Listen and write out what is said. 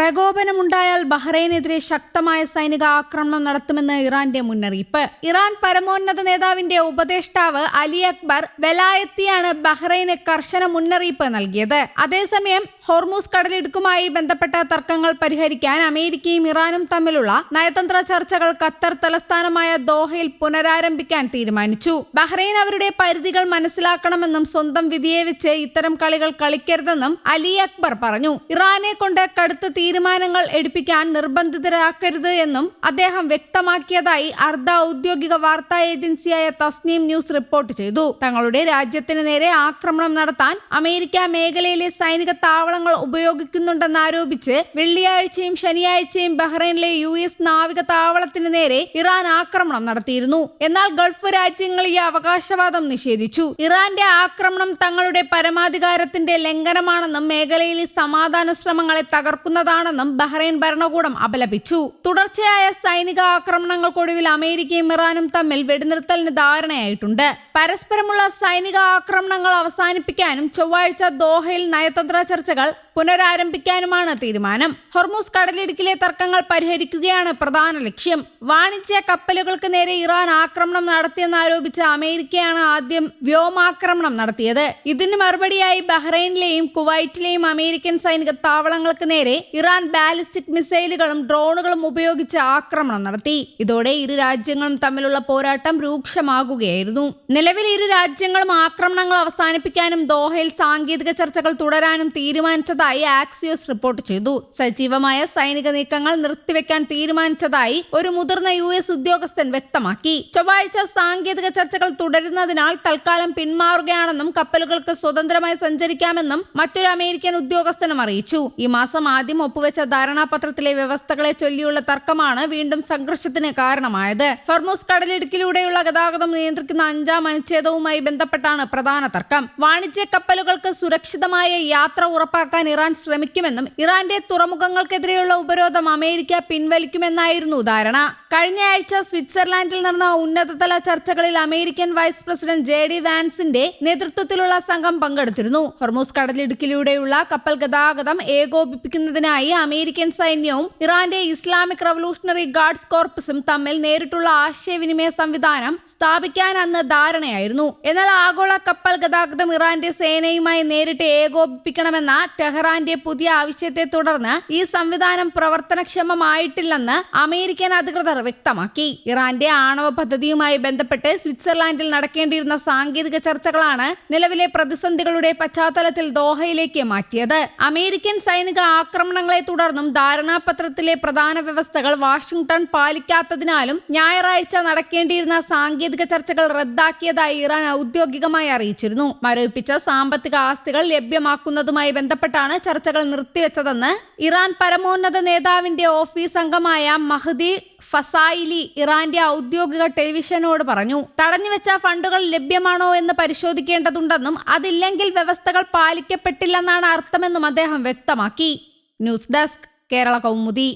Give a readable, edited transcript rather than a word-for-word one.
പ്രകോപനമുണ്ടായാൽ ബഹ്റൈനെതിരെ ശക്തമായ സൈനിക ആക്രമണം നടത്തുമെന്ന് ഇറാന്റെ മുന്നറിയിപ്പ്. ഇറാൻ പരമോന്നത നേതാവിന്റെ ഉപദേഷ്ടാവ് അലി അക്ബർ വെലായത്തിയാണ് ബഹ്റൈന് കർശന മുന്നറിയിപ്പ് നൽകിയത്. അതേസമയം ഹോർമൂസ് കടലിടുക്കുമായി ബന്ധപ്പെട്ട തർക്കങ്ങൾ പരിഹരിക്കാൻ അമേരിക്കയും ഇറാനും തമ്മിലുള്ള നയതന്ത്ര ചർച്ചകൾ ഖത്തർ തലസ്ഥാനമായ ദോഹയിൽ പുനരാരംഭിക്കാൻ തീരുമാനിച്ചു. ബഹ്റൈൻ അവരുടെ പരിധികൾ മനസ്സിലാക്കണമെന്നും സ്വന്തം വിധിയെ വെച്ച് ഇത്തരം കളികൾ കളിക്കരുതെന്നും അലി അക്ബർ പറഞ്ഞു. ഇറാനെ കൊണ്ട് കടുത്ത തീരുമാനങ്ങൾ എടുപ്പിക്കാൻ നിർബന്ധിതരാക്കരുത് എന്നും അദ്ദേഹം വ്യക്തമാക്കിയതായി അർദ്ധ ഔദ്യോഗിക വാർത്താ ഏജൻസിയായ തസ്നീം ന്യൂസ് റിപ്പോർട്ട് ചെയ്തു. തങ്ങളുടെ രാജ്യത്തിന് നേരെ ആക്രമണം നടത്താൻ അമേരിക്ക മേഖലയിലെ സൈനിക താവളങ്ങൾ ഉപയോഗിക്കുന്നുണ്ടെന്നാരോപിച്ച് വെള്ളിയാഴ്ചയും ശനിയാഴ്ചയും ബഹ്റൈനിലെ US നാവിക താവളത്തിന് നേരെ ഇറാൻ ആക്രമണം നടത്തിയിരുന്നു. എന്നാൽ ഗൾഫ് രാജ്യങ്ങൾ ഈ അവകാശവാദം നിഷേധിച്ചു. ഇറാന്റെ ആക്രമണം തങ്ങളുടെ പരമാധികാരത്തിന്റെ ലംഘനമാണെന്നും മേഖലയിലെ സമാധാന ശ്രമങ്ങളെ തകർക്കുന്നതാണെന്നും ബഹ്റൈൻ ഭരണകൂടം അപലപിച്ചു. തുടർച്ചയായ സൈനിക ആക്രമണങ്ങൾക്കൊടുവിൽ അമേരിക്കയും ഇറാനും തമ്മിൽ വെടിനിർത്തലിന് ധാരണയായിട്ടുണ്ട്. പരസ്പരമുള്ള സൈനിക ആക്രമണങ്ങൾ അവസാനിപ്പിക്കാനും ചൊവ്വാഴ്ച ദോഹയിൽ നയതന്ത്ര ചർച്ചകൾ പുനരാരംഭിക്കാനുമാണ് തീരുമാനം. ഹോർമൂസ് കടലിടുക്കിലെ തർക്കങ്ങൾ പരിഹരിക്കുകയാണ് പ്രധാന ലക്ഷ്യം. വാണിജ്യ കപ്പലുകൾക്ക് നേരെ ഇറാൻ ആക്രമണം നടത്തിയെന്നാരോപിച്ച് അമേരിക്കയാണ് ആദ്യം വ്യോമാക്രമണം നടത്തിയത്. ഇതിന് മറുപടിയായി ബഹ്റൈനിലെയും കുവൈറ്റിലെയും അമേരിക്കൻ സൈനിക താവളങ്ങൾക്ക് നേരെ ഇറാൻ ബാലിസ്റ്റിക് മിസൈലുകളും ഡ്രോണുകളും ഉപയോഗിച്ച് ആക്രമണം നടത്തി. ഇതോടെ ഇരു രാജ്യങ്ങളും തമ്മിലുള്ള പോരാട്ടം രൂക്ഷമാകുകയായിരുന്നു. നിലവിൽ ഇരു രാജ്യങ്ങളും ആക്രമണങ്ങൾ അവസാനിപ്പിക്കാനും ദോഹയിൽ സാങ്കേതിക ചർച്ചകൾ തുടരാനും തീരുമാനിച്ചതായി ആക്സിയോസ് റിപ്പോർട്ട് ചെയ്തു. സജീവമായ സൈനിക നീക്കങ്ങൾ നിർത്തിവെക്കാൻ തീരുമാനിച്ചതായി ഒരു മുതിർന്ന US ഉദ്യോഗസ്ഥൻ വ്യക്തമാക്കി. ചൊവ്വാഴ്ച സാങ്കേതിക ചർച്ചകൾ തുടരുന്നതിനാൽ തൽക്കാലം പിന്മാറുകയാണെന്നും കപ്പലുകൾക്ക് സ്വതന്ത്രമായി സഞ്ചരിക്കാമെന്നും മറ്റൊരു അമേരിക്കൻ ഉദ്യോഗസ്ഥനും അറിയിച്ചു. ഈ മാസം ആദ്യം ഒപ്പുവെച്ച ധാരണാപത്രത്തിലെ വ്യവസ്ഥകളെ ചൊല്ലിയുള്ള തർക്കമാണ് വീണ്ടും സംഘർഷത്തിന് കാരണമായത്. ഹോർമൂസ് കടലിടുക്കിലൂടെയുള്ള ഗതാഗതം നിയന്ത്രിക്കുന്ന 5ാം അനുച്ഛേദവുമായി ബന്ധപ്പെട്ടാണ് പ്രധാന തർക്കം. വാണിജ്യ കപ്പലുകൾക്ക് സുരക്ഷിതമായ യാത്ര ഉറപ്പാക്കാൻ ഇറാൻ ശ്രമിക്കുമെന്നും ഇറാന്റെ തുറമുഖങ്ങൾക്കെതിരെയുള്ള ഉപരോധം അമേരിക്ക പിൻവലിക്കുമെന്നായിരുന്നു ധാരണ. കഴിഞ്ഞ ആഴ്ച സ്വിറ്റ്സർലാൻഡിൽ നടന്ന ഉന്നതതല ചർച്ചകളിൽ അമേരിക്കൻ വൈസ് പ്രസിഡന്റ് JD വാൻസിന്റെ നേതൃത്വത്തിലുള്ള സംഘം പങ്കെടുത്തിരുന്നു. ഹോർമൂസ് കടലിടുക്കിലൂടെയുള്ള കപ്പൽ ഗതാഗതം ഏകോപിപ്പിക്കുന്നതിനായി അമേരിക്കൻ സൈന്യവും ഇറാന്റെ ഇസ്ലാമിക് റവല്യൂഷണറി ഗാർഡ്സ് കോർപ്സും തമ്മിൽ നേരിട്ടുള്ള ആശയവിനിമയ സംവിധാനം സ്ഥാപിക്കാൻ അന്ന് ധാരണയായിരുന്നു. എന്നാൽ ആഗോള കപ്പൽ ഗതാഗതം ഇറാന്റെ സേനയുമായി നേരിട്ട് ഏകോപിപ്പിക്കണമെന്ന ടെഹ്റാന്റെ പുതിയ ആവശ്യത്തെ തുടർന്ന് ഈ സംവിധാനം പ്രവർത്തനക്ഷമമായിട്ടില്ലെന്ന് അമേരിക്കൻ അധികൃതർ വ്യക്തമാക്കി. ഇറാന്റെ ആണവ പദ്ധതിയുമായി ബന്ധപ്പെട്ട് സ്വിറ്റ്സർലാൻഡിൽ നടക്കേണ്ടിയിരുന്ന സാങ്കേതിക ചർച്ചകളാണ് നിലവിലെ പ്രതിസന്ധികളുടെ പശ്ചാത്തലത്തിൽ ദോഹയിലേക്ക് മാറ്റിയത്. അമേരിക്കൻ സൈനിക ആക്രമണങ്ങളെ തുടർന്നും ധാരണാപത്രത്തിലെ പ്രധാന വ്യവസ്ഥകൾ വാഷിംഗ്ടൺ പാലിക്കാത്തതിനാലും ഞായറാഴ്ച നടക്കേണ്ടിയിരുന്ന സാങ്കേതിക ചർച്ചകൾ റദ്ദാക്കിയതായി ഇറാൻ ഔദ്യോഗികമായി അറിയിച്ചിരുന്നു. മരവിപ്പിച്ച സാമ്പത്തിക ആസ്തികൾ ലഭ്യമാക്കുന്നതുമായി ബന്ധപ്പെട്ടാണ് ചർച്ചകൾ നിർത്തിവെച്ചതെന്ന് ഇറാൻ പരമോന്നത നേതാവിന്റെ ഓഫീസ് അംഗമായ മഹ്ദി ഫസായിലി ഇറാന്റെ ഔദ്യോഗിക ടെലിവിഷനോട് പറഞ്ഞു. തടഞ്ഞുവെച്ച ഫണ്ടുകൾ ലഭ്യമാണോ എന്ന് പരിശോധിക്കേണ്ടതുണ്ടെന്നും അതില്ലെങ്കിൽ വ്യവസ്ഥകൾ പാലിക്കപ്പെട്ടില്ലെന്നാണ് അർത്ഥമെന്നും അദ്ദേഹം വ്യക്തമാക്കി. News desk Kerala Kaumudi.